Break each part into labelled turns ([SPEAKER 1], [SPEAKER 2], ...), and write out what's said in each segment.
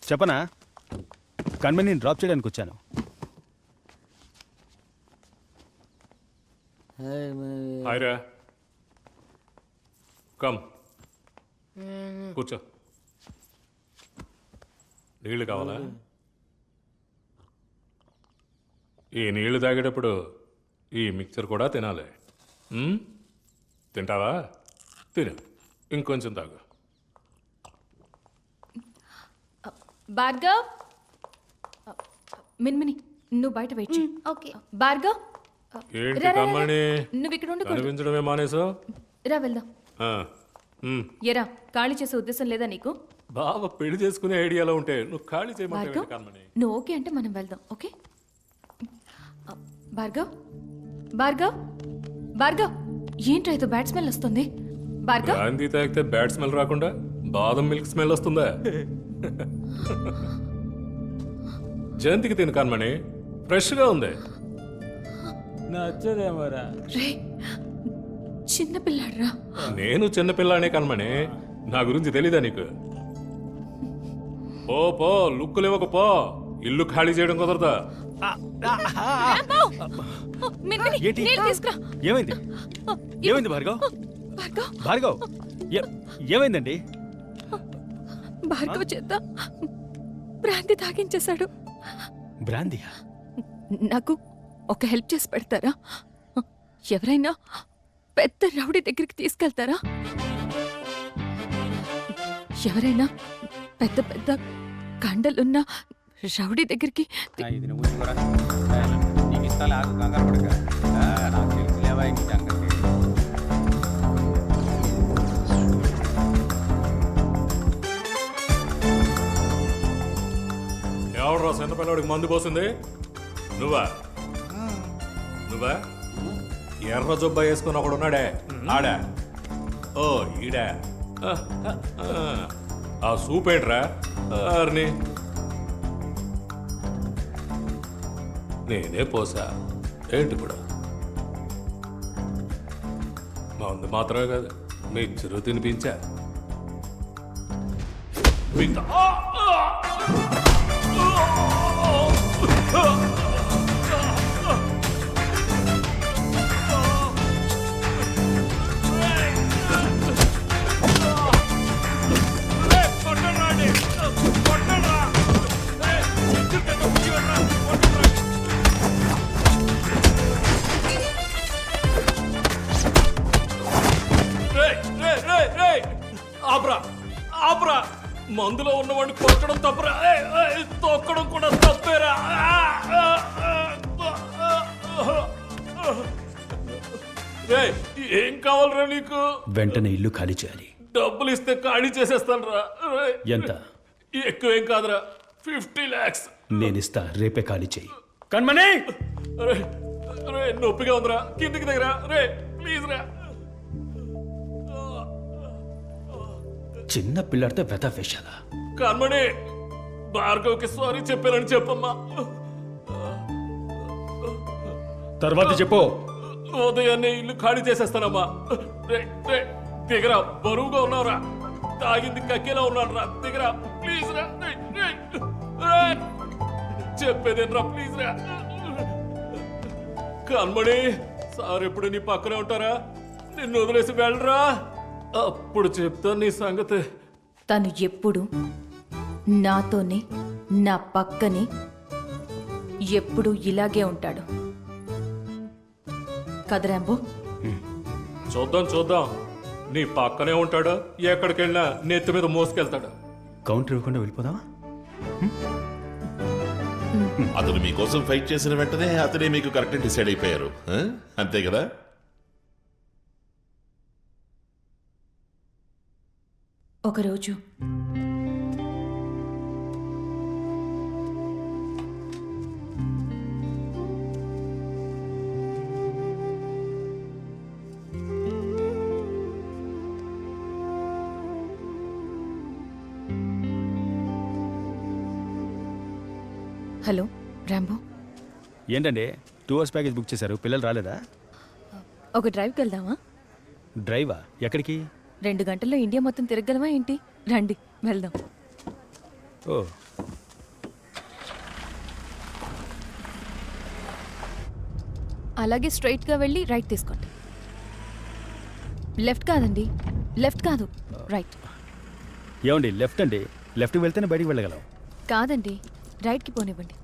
[SPEAKER 1] చెప్పనా కన్వెని డ్రాప్ చేయడానికి వచ్చాను.
[SPEAKER 2] హాయ్రా, కమ్ కూర్చో. నీళ్ళు కావాలా? ఈ నీళ్లు తాగేటప్పుడు ఈ మిక్చర్ కూడా తినాలి. తింటావా? తిను, ఇంకొంచెం తాగు.
[SPEAKER 3] భార్గవ్, మిన్మిని నువ్వు బయట వెయిట్ చేయి.
[SPEAKER 4] ఓకే.
[SPEAKER 3] భార్గవ్,
[SPEAKER 2] ఏంటి
[SPEAKER 3] రా, రా, రా.
[SPEAKER 2] కమ్మని
[SPEAKER 3] నువ్వు ఇక్కడ ఉండకూడదు.
[SPEAKER 2] కనిపించడమే మానేసావు?
[SPEAKER 3] రా వెళ్దాం. ఎరా ఖాళీ చేసే ఉద్దేశం లేదా నీకు?
[SPEAKER 2] బావ పెళ్లి చేసుకునే ఐడియాలో ఉంటే నువ్వు ఖాళీ చేయమంటే
[SPEAKER 3] భార్గవ్,
[SPEAKER 2] కమ్మని.
[SPEAKER 3] నువ్వు ఓకే అంటే మనం వెళ్దాం. ఓకే భార్గవ్, భార్గవ్, భార్గవ్, ఏంట్రా ఇది బ్యాడ్ స్మెల్ వస్తుంది? భార్గవ్,
[SPEAKER 2] గాంధీ తాగితే బ్యాడ్ స్మెల్ రాకుండా బాదం మిల్క్ స్మెల్ వస్తుందా? జయంతికి తిను కన్మణి, ఫ్రెష్గా ఉంది.
[SPEAKER 5] నచ్చదేమోరా.
[SPEAKER 3] రే చిన్నపిల్లాడ్రా.
[SPEAKER 2] నేను చిన్నపిల్లానే కన్మణి, నా గురించి తెలీదా నీకు? పో పో, లుక్కులు ఇవ్వకు పో, ఇల్లు ఖాళీ చేయడం కుదరదా?
[SPEAKER 3] మిన్మిని,
[SPEAKER 1] ఏంటి?
[SPEAKER 3] నీళ్ళు తీసుకురా.
[SPEAKER 1] ఏమైంది? ఏమైంది భార్గవ్?
[SPEAKER 3] భార్గవ్,
[SPEAKER 1] భార్గవ్ ఏమైందండి?
[SPEAKER 3] భార్గవ్ చేత భ్రాంతి తాగించేశాడు.
[SPEAKER 1] బ్రాందియా?
[SPEAKER 3] నాకు ఒక హెల్ప్ చేసి పెడతారా? ఎవరైనా పెద్ద రౌడీ దగ్గరికి తీసుకెళ్తారా? ఎవరైనా పెద్ద పెద్ద కండలున్న రౌడీ దగ్గరికి
[SPEAKER 5] ఇది నువ్వు ఊరుకోరా. నీకు ఇస్తాలే, ఆగు, కంగారు పడక. నాకు తెలుసులేవా ఇంక సంగతి.
[SPEAKER 2] ఎవడరా చిన్న పిల్లవాడికి మందు పోసింది? నువ్వా? నువ్వా? ఎర్ర జొబ్బా వేసుకుని ఒకడు ఉన్నాడే, ఆడా? ఓ ఈడా? ఆ సూప్ ఏంట్రా? అర్ని నేనే పోసా ఏంటి కూడా? మందు మాత్రమే కాదు, మీ చిరు తినిపించా. ఆపరా, మందులో ఉన్నవాడిని కొట్టడం తప్పరా? తొక్కడం కూడా తప్పేరా? ఏం కావాలరా నీకు?
[SPEAKER 1] వెంటనే ఇల్లు ఖాళీ చేయాలి.
[SPEAKER 2] డబ్బులు ఇస్తే ఖాళీ చేసేస్తాను రా.
[SPEAKER 1] ఎంత?
[SPEAKER 2] ఎక్కువేం కాదురా, 50 lakhs.
[SPEAKER 1] నేనిస్తా, రేపే ఖాళీ చేయి. కన్మణి,
[SPEAKER 2] రే నొప్పిగా ఉందిరా, కిందికి దగ్గర రే ప్లీజ్ రా.
[SPEAKER 1] చిన్న పిల్లడితో వెత వేషాలా?
[SPEAKER 2] కన్మణి, భార్గవ్కి సారీ చెప్పానని చెప్పమ్మా.
[SPEAKER 1] తర్వాత చెప్పు.
[SPEAKER 2] ఉదయాన్నే ఇల్లు ఖాళీ చేసేస్తానమ్మా. రే రే దిగరా, బరువుగా ఉన్నావురా, తాగింది కక్కేలా ఉన్నాడు రా, దిగరా ప్లీజ్ రా. చెప్పేదేనరా ప్లీజ్ రా. కన్మణి, సార్ ఎప్పుడు నీ పక్కనే ఉంటారా? నిన్ను వదిలేసి వెళ్ళరా, అప్పుడు చెప్తా నీ సంగతి.
[SPEAKER 3] తను ఎప్పుడు నాతోనే, నా పక్కనే ఎప్పుడు ఇలాగే ఉంటాడు కదరాంబో.
[SPEAKER 2] చూద్దాం చూద్దాం, నీ పక్కనే ఉంటాడు, ఎక్కడికి వెళ్ళినా నెత్తి మీద మోసుకెళ్తాడు.
[SPEAKER 1] కౌంటర్ ఇవ్వకుండా వెళ్ళిపోదామా?
[SPEAKER 6] అతను మీకోసం ఫైట్ చేసిన వెంటనే అతనే మీకు కరెక్ట్ డిసైడ్ అయిపోయారు, అంతే కదా?
[SPEAKER 3] ఒకరోజు హలో రాంబో,
[SPEAKER 1] ఏంటండి 2 hours ప్యాకేజ్ బుక్ చేశారు, పిల్లలు రాలేదా?
[SPEAKER 3] ఒక డ్రైవ్కి వెళ్దామా?
[SPEAKER 1] డ్రైవా? ఎక్కడికి?
[SPEAKER 3] 2 గంటల్లో ఇండియా మొత్తం తిరగలమా ఏంటి? రండి వెళ్దాం.
[SPEAKER 1] ఓ
[SPEAKER 3] అలాగే స్ట్రైట్గా వెళ్ళి రైట్ తీసుకోండి. లెఫ్ట్ కాదండి, లెఫ్ట్ కాదు, రైట్.
[SPEAKER 1] ఏమండి లెఫ్ట్ అండి, లెఫ్ట్కి వెళ్తేనే బయటికి వెళ్ళగలం.
[SPEAKER 3] కాదండి, రైట్కి పోనివ్వండి.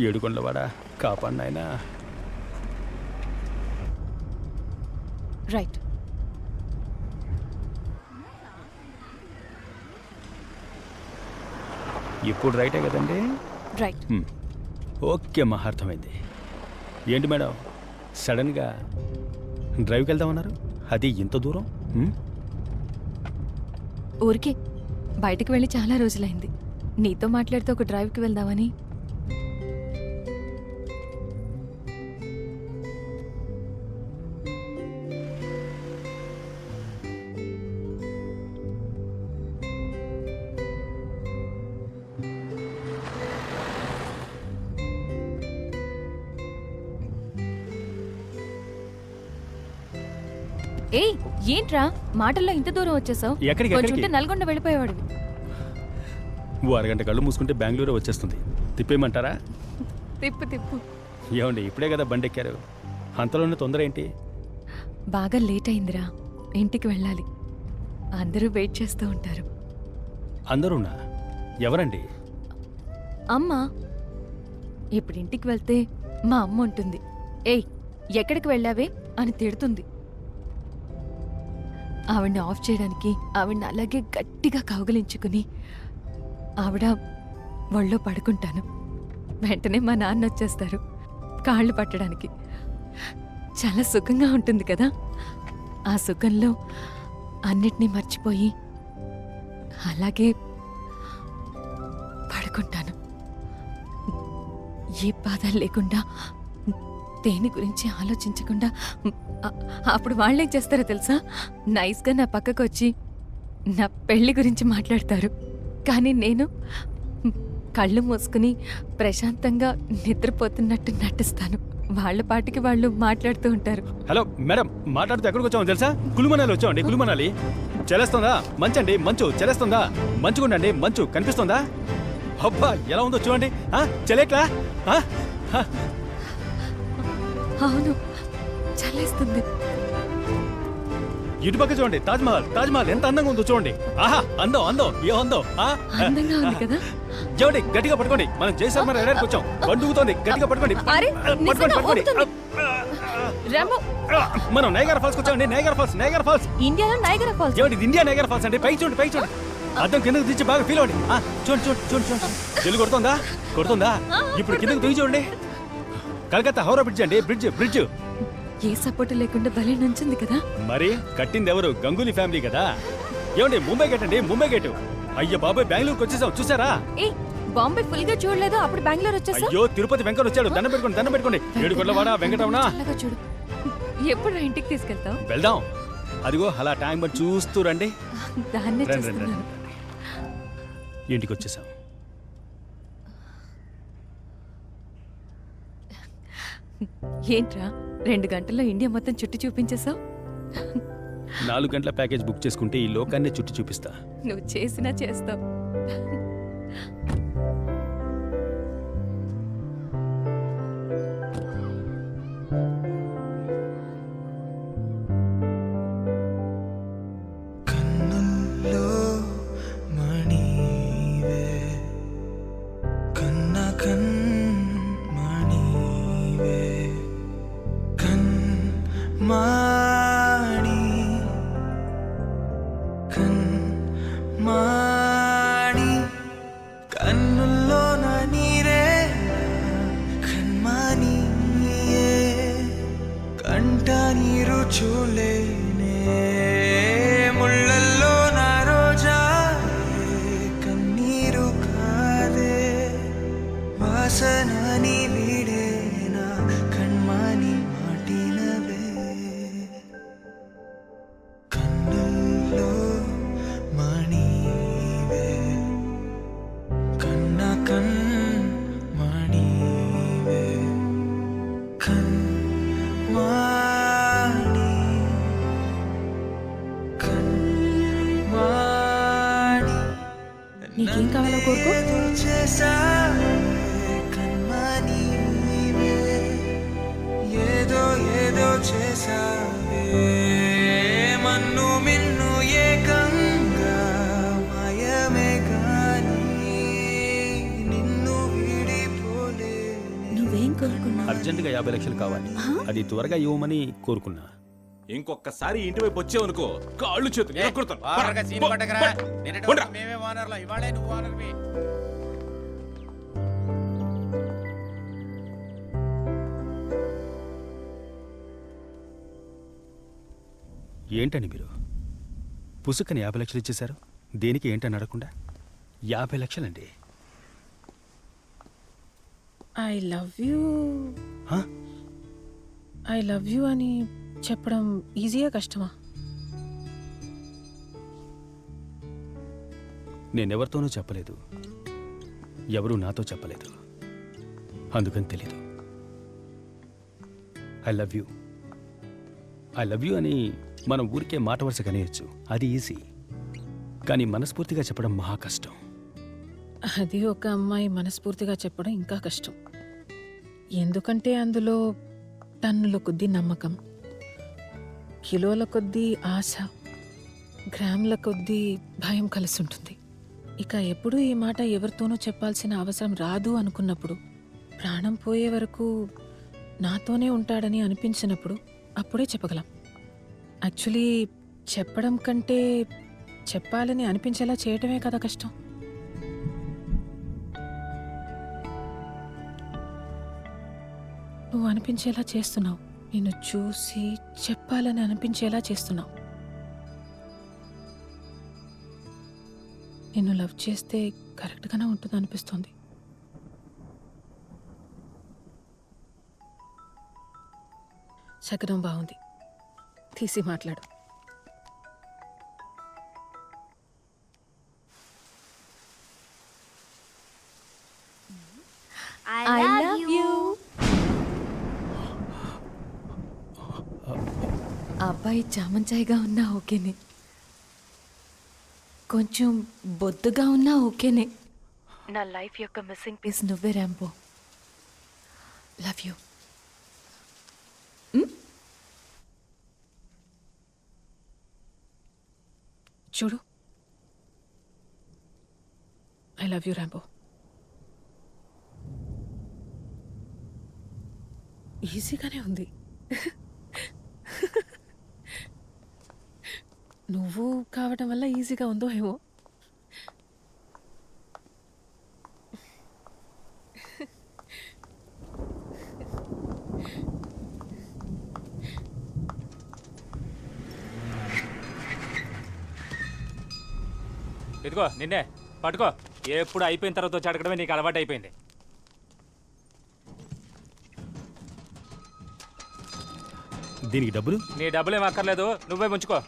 [SPEAKER 1] ఏడుకొండలవాడా కాపాడు నాయనా.
[SPEAKER 3] రైట్.
[SPEAKER 1] ఇప్పుడు రైటే కదండి?
[SPEAKER 3] రైట్.
[SPEAKER 1] ఓకే అమ్మా, అర్థమైంది. ఏంటి మేడం సడన్గా డ్రైవ్కి వెళ్దామన్నారు? అది ఇంత దూరం?
[SPEAKER 3] ఊరికే బయటకు వెళ్ళి చాలా రోజులైంది. నీతో మాట్లాడితే ఒక డ్రైవ్కి వెళ్దామని. ఏయ్, ఏంట్రా మాటల్లో ఇంత దూరం వచ్చేసావు?
[SPEAKER 1] ఎక్కడికి?
[SPEAKER 3] కొంచెం ఉంటే నల్గొండ వెళ్ళిపోయేవాడివి.
[SPEAKER 1] ఓ అరగంట కళ్ళు మూసుకుంటే బెంగళూరు వచ్చేస్తుంది. తిప్పేయమంటారా?
[SPEAKER 3] తిప్పు తిప్పు.
[SPEAKER 1] ఏమండి ఇప్పుడే కదా బండి ఎక్కారు, అంతలోనే తొందర ఏంటి?
[SPEAKER 3] బాగా లేట్ అయిందిరా, ఇంటికి వెళ్ళాలి. అందరూ వెయిట్ చేస్తూ ఉంటారు.
[SPEAKER 1] అందరూనా? ఎవరండి?
[SPEAKER 3] అమ్మా. ఇప్పుడు ఇంటికి వెళ్తే మా అమ్మ ఉంటుంది. ఏయ్, ఎక్కడికి వెళ్ళావే అని తిడుతుంది. ఆవిడ్ని ఆఫ్ చేయడానికి ఆవిడ్ని అలాగే గట్టిగా కౌగిలించుకుని ఆవిడ ఒళ్ళో పడుకుంటాను. వెంటనే మా నాన్న వచ్చేస్తారు కాళ్ళు పట్టడానికి. చాలా సుఖంగా ఉంటుంది కదా. ఆ సుఖంలో అన్నిటినీ మర్చిపోయి అలాగే పడుకుంటాను. ఏ బాధ లేకుండా, దేని గురించి ఆలోచించకుండా. అప్పుడు వాళ్ళేం చేస్తారో తెలుసా? నైస్గా నా పక్కకు వచ్చి నా పెళ్లి గురించి మాట్లాడతారు. కానీ నేను కళ్ళు మూసుకుని ప్రశాంతంగా నిద్రపోతున్నట్టు నటిస్తాను. వాళ్ళ పాటికి వాళ్ళు మాట్లాడుతూ ఉంటారు.
[SPEAKER 1] హలో మేడం, మాట్లాడుతూ ఎక్కడికి వచ్చామో తెలుసా? కులుమనాలి వచ్చామండి. కులుమనాలి చలేస్తుందా? మంచండి, మంచు చలేస్తుందా? మంచుకుండండి, మంచు కనిపిస్తుందా? అబ్బా ఎలా ఉందో చూడండి. చలేట్లా?
[SPEAKER 3] అవును, చల్లేస్తుంది.
[SPEAKER 1] ఇటు పక్క చూడండి, తాజ్మహల్. తాజ్మహల్ ఎంత అందంగా ఉందో చూడండి. ఆహా, అందం అందం, ఏ అందం.
[SPEAKER 3] అందంగా ఉంది కదా.
[SPEAKER 1] చూడండి, గట్టిగా పట్టుకోండి. మనం జైసల్మర్ ఎడారికి వచ్చాం. బండుగుతోంది, గట్టిగా పట్టుకోండి.
[SPEAKER 3] అరే, నిజంగా ఊగుతుంది. రాము,
[SPEAKER 1] మనం నైగరా ఫాల్స్ వచ్చామండి. Niagara Falls, Niagara Falls.
[SPEAKER 3] ఇండియాలో నైగరా ఫాల్స్.
[SPEAKER 1] ఏమిటి ఇది? ఇండియా నైగరా ఫాల్స్ అంటే పైకి చూడండి, పైకి చూడండి. అద్దం కిందకు దించి బాగా ఫీల్ అవ్వండి. చూడండి చూడండి చూడండి చూడండి. జల్లు కొడుతుందా? కొడుతుందా? ఇప్పుడు కిందకు దిగి చూడండి. కలకత్తా హౌరా బ్రిడ్జ్ అండి. బ్రిడ్జ్ బ్రిడ్జ్
[SPEAKER 3] ఏ సపోర్ట్ లేకుండా భలే నుంచింది కదా.
[SPEAKER 1] మరి కట్టింది ఎవరు? గంగూలీ ఫ్యామిలీ కదా. ఏమండి ముంబై గేట్ అండి, ముంబై గేట్. అయ్యో బాబాయ్, బెంగళూరుకి వచ్చేసాం, చూసారా?
[SPEAKER 3] ఏ, బాంబే ఫుల్ గా చూడలేదు, అప్పుడు బెంగళూరు వచ్చేసా?
[SPEAKER 1] అయ్యో, తిరుపతి వెంకట వచ్చాడు. దండం పెట్టుకోండి, దండం పెట్టుకోండి. ఏడుకొండలవాడ వెంకటరమణ.
[SPEAKER 3] చల్లగా చూడు. ఎప్పుడు ఇంటికి తీసుకెళ్తావు?
[SPEAKER 1] వెళ్దాం. అదిగో అలా టైం బట్టి చూస్తూ రండి.
[SPEAKER 3] దాన్నే
[SPEAKER 1] రండి రండి
[SPEAKER 3] చూస్తున్నాను.
[SPEAKER 1] రండి. ఇంటికి వచ్చేసాం.
[SPEAKER 3] ఏంట్రా 2 గంటల్లో ఇండియా మొత్తం చుట్టి చూపించేశావు?
[SPEAKER 1] 4 గంటల ప్యాకేజ్ బుక్ చేసుకుంటే ఈ లోకాన్నే చుట్టి చూపిస్తా.
[SPEAKER 3] నువ్వు చేసినా చేస్తావు.
[SPEAKER 4] నీకేం కావాలో కోరుకో.
[SPEAKER 7] ఏదో ఏదో చేసావే మన్ను మిన్ను ఏకంగా మాయమే కానీ నిన్ను విడిపోలే.
[SPEAKER 4] నువ్వేం కోరుకున్నావు?
[SPEAKER 1] అర్జెంటుగా 50 లక్షలు కావాలి. అది త్వరగా ఇవ్వమని కోరుకున్నా.
[SPEAKER 8] ఇంకొకసారి ఇంటి వైపు వచ్చావనుకో కాళ్ళు చేతులు ఎరగొడతాను.
[SPEAKER 5] ఓనర్గా సీన్ పట్టకరా. నిన్నటి వరకు మేమే ఓనర్లు, ఇవాళే నువ్వు ఓనర్వి.
[SPEAKER 1] ఏంటని మీరు పుసుకని 50 లక్షలు ఇచ్చేశారు? దేనికి ఏంటని అడగకుండా 50 లక్షలండి.
[SPEAKER 4] ఐ లవ్ యూ,
[SPEAKER 1] హా?
[SPEAKER 4] ఐ లవ్ యూ అని చెప్పడం ఈజీగా కష్టమా?
[SPEAKER 1] నేనెవరితోనూ చెప్పలేదు, ఎవరూ నాతో చెప్పలేదు, అందుకని తెలీదు. I love you, I love you అని మనం ఊరికే మాట వరుస కనేయచ్చు, అది ఈజీ. కానీ మనస్ఫూర్తిగా చెప్పడం మహా కష్టం.
[SPEAKER 4] అది ఒక అమ్మాయి మనస్ఫూర్తిగా చెప్పడం ఇంకా కష్టం. ఎందుకంటే అందులో టన్నుల కొద్దీ నమ్మకం, కిలోల కొద్దీ ఆశ, గ్రాముల కొద్దీ భయం కలిసి ఉంటుంది. ఇక ఎప్పుడు ఈ మాట ఎవరితోనూ చెప్పాల్సిన అవసరం రాదు అనుకున్నప్పుడు, ప్రాణం పోయే వరకు నాతోనే ఉంటాడని అనిపించినప్పుడు అప్పుడే చెప్పగలం. యాక్చువల్లీ చెప్పడం కంటే చెప్పాలని అనిపించేలా చేయటమే కదా కష్టం. నువ్వు అనిపించేలా చేస్తున్నావు, నిన్ను చూసి చెప్పాలని అనిపించేలా చేస్తున్నావు. నిన్ను లవ్ చేస్తే కరెక్ట్గానే ఉంటుంది అనిపిస్తుంది. శకనం బాగుంది, తీసి మాట్లాడు.
[SPEAKER 3] I love you. అబ్బాయి చామంచాయిగా ఉన్నా ఓకేనే, కొంచెం బొద్దుగా ఉన్నా ఓకేనే. నా లైఫ్ యొక్క మిస్సింగ్ పీస్ నువ్వే ర్యాంబో. Love you.
[SPEAKER 4] చూడు, ఐ లవ్ యూ ర్యాంబో. ఈజీగానే ఉంది. నువ్వు కావటం వల్ల ఈజీగా ఉందో ఏమో.
[SPEAKER 5] ఇదిగో నిన్నే పట్టుకో. ఎప్పుడు అయిపోయిన తర్వాత వచ్చి అడగడమే నీకు అలవాటు అయిపోయింది.
[SPEAKER 1] దీనికి డబ్బులు?
[SPEAKER 5] నీ డబ్బులేం అక్కర్లేదు, నువ్వే ఉంచుకో.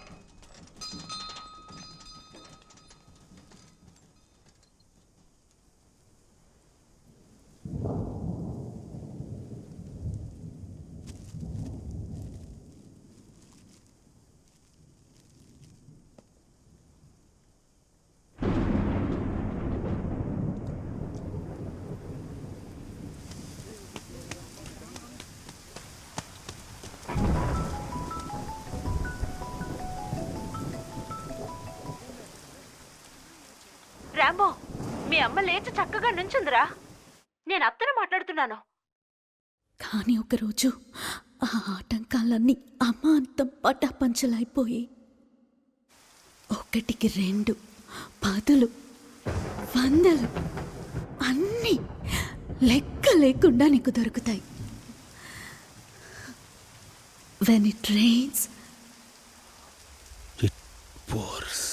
[SPEAKER 9] రాంబో, మీ అమ్మ లేచి చక్కగా నుంచుందిరా. నేను అత్తను మాట్లాడుతున్నాను.
[SPEAKER 10] కానీ ఒకరోజు ఆ ఆటంకాలన్నీ అమాంతం పటాపంచలైపోయి 1కి 2, 10, 100 అన్నీ లెక్క లేకుండా నీకు దొరుకుతాయి. When it rains
[SPEAKER 1] it pores.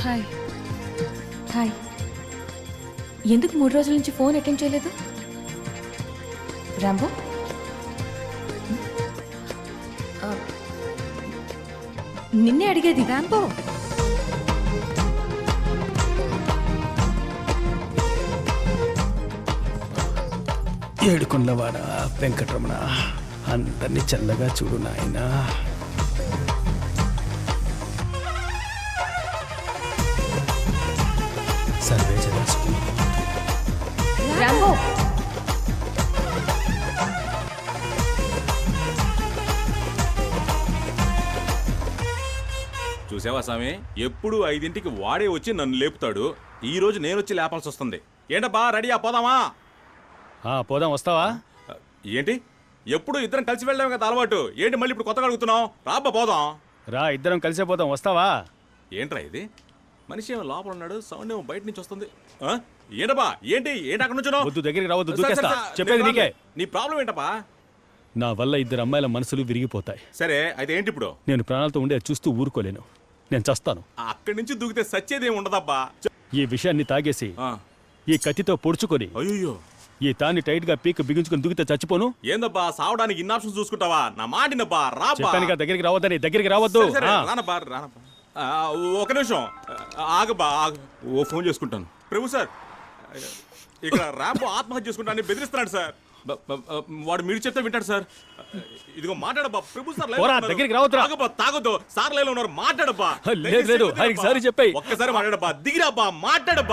[SPEAKER 3] Hi hi ఎందుకు 3 రోజుల నుంచి ఫోన్ అటెండ్ చేయలేదు? రాంబో నిన్నే అడిగేది. రాంబో
[SPEAKER 1] ఏడుకొండలవాడ వెంకటరమణ, అందరినీ చల్లగా చూడు నాయనా. సర్వే జనాసుకుని
[SPEAKER 3] రాంబో
[SPEAKER 8] చూసావా స్వామి, ఎప్పుడు 5ంటికి వాడే వచ్చి నన్ను లేపుతాడు. ఈ రోజు నేను వచ్చి లేపాల్సి వస్తుంది. ఏంటబ్బా రెడీయా, పోదామా?
[SPEAKER 1] పోదాం, వస్తావా?
[SPEAKER 8] ఏంటి ఎప్పుడు ఇద్దరం కలిసి వెళ్ళాం కదా అలవాటు, ఏంటి మళ్ళీ ఇప్పుడు కొత్తగా అడుగుతున్నావు? రాబ్బా పోదాం.
[SPEAKER 1] రా, ఇద్దరం కలిసే పోదాం, వస్తావా?
[SPEAKER 8] ఏంట్రా ఇది, మనిషి ఏమో లోపల ఉన్నాడు, సౌండ్ ఏమో బయట నుంచి వస్తుంది. ఏంటబ్బా ఏంటి ఏంటి అక్కడ నుంచి
[SPEAKER 1] వద్దు, దగ్గరికి రావద్దు, దూకేస్తా. చెప్పేది నీకే.
[SPEAKER 8] నీ ప్రాబ్లం ఏంటబ్బా?
[SPEAKER 1] నా వల్ల 2 అమ్మాయిల మనసులు విరిగిపోతాయి.
[SPEAKER 8] సరే అయితే ఏంటి ఇప్పుడు?
[SPEAKER 1] నేను ప్రాణాలతో ఉండే చూస్తూ ఊరుకోలేను, నేను చస్తాను.
[SPEAKER 8] అక్కడి నుంచి దూకితే సచ్చేదేం ఉండదబ్బా.
[SPEAKER 1] ఈ విషయాన్ని తాగేసి ఈ కత్తితో పొడుచుకొని
[SPEAKER 8] అయ్యో
[SPEAKER 1] ఈ తాన్ని టైట్ గా పీక్ బిగించుకొని దూకితే చచ్చిపోను.
[SPEAKER 8] ఏందబ్బా సావడానికి ఇన్ని ఆప్షన్స్ చూసుకుంటావా? నా మాటినబ్బా, రాబ్బా.
[SPEAKER 1] చెప్పానుగా దగ్గరికి రావద్దని. దగ్గరికి రావద్దు.
[SPEAKER 8] రానబ్బా రానబ్బా. ఒక నిమిషం ఆగబ్బా, ఓ ఫోన్ చేసుకుంటాను. ప్రభు సార్, ఇక్కడ ర్యాంబో ఆత్మహత్య చేసుకుంటానని బెదిరిస్తున్నాడు సార్. వాడు మీరు చెప్తే వింటాడు సార్. ఇదిగో మాట్లాడబ్బా. ప్రభు సార్
[SPEAKER 1] దగ్గరికి రావద్దురా.
[SPEAKER 8] తాగొద్దు, సార్ లైన్లో ఉన్నారు, మాట్లాడబ్బా.
[SPEAKER 1] లేదు, ఆయనకి సారీ చెప్పాయి.
[SPEAKER 8] ఒక్కసారి మాట్లాడబ్బా, దిగిరాబ్బా, మాట్లాడబ్బా.